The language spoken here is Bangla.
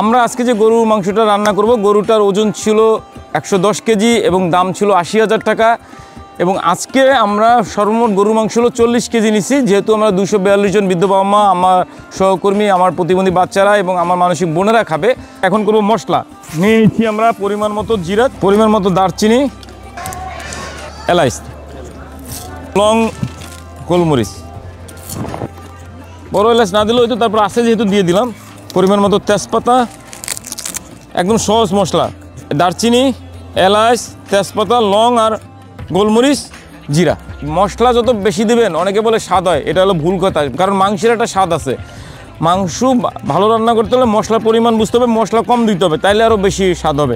আমরা আজকে যে গরুর মাংসটা রান্না করব, গরুটার ওজন ছিল 110 কেজি এবং দাম ছিল 80,000 টাকা। এবং আজকে আমরা সর্বমোট গরুর মাংস হলো 40 কেজি নিছি, যেহেতু আমরা 242 জন বৃদ্ধ বাবা মা, আমার সহকর্মী, আমার প্রতিবন্ধী বাচ্চারা এবং আমার মানসিক বোনেরা খাবে। এখন করব মশলা। নিয়েছি আমরা পরিমাণ মতো জিরা, পরিমাণ মতো দারচিনি, এলাচ, লং, গোলমরিচ। বড় এলাচ না দিলেও হয়তো, তারপর আছে যেহেতু দিয়ে দিলাম। পরিমাণ মতো তেজপাতা, একদম সহজ মশলা। দারচিনি, এলাচ, তেজপাতা, লং আর গোলমরিচ, জিরা। মশলা যত বেশি দেবেন, অনেকে বলে স্বাদ হয়, এটা হলো ভুল কথা। কারণ মাংসের একটা স্বাদ আছে। মাংস ভালো রান্না করতে হলে মশলার পরিমাণ বুঝতে হবে, মশলা কম দিতে হবে, তাইলে আরও বেশি স্বাদ হবে।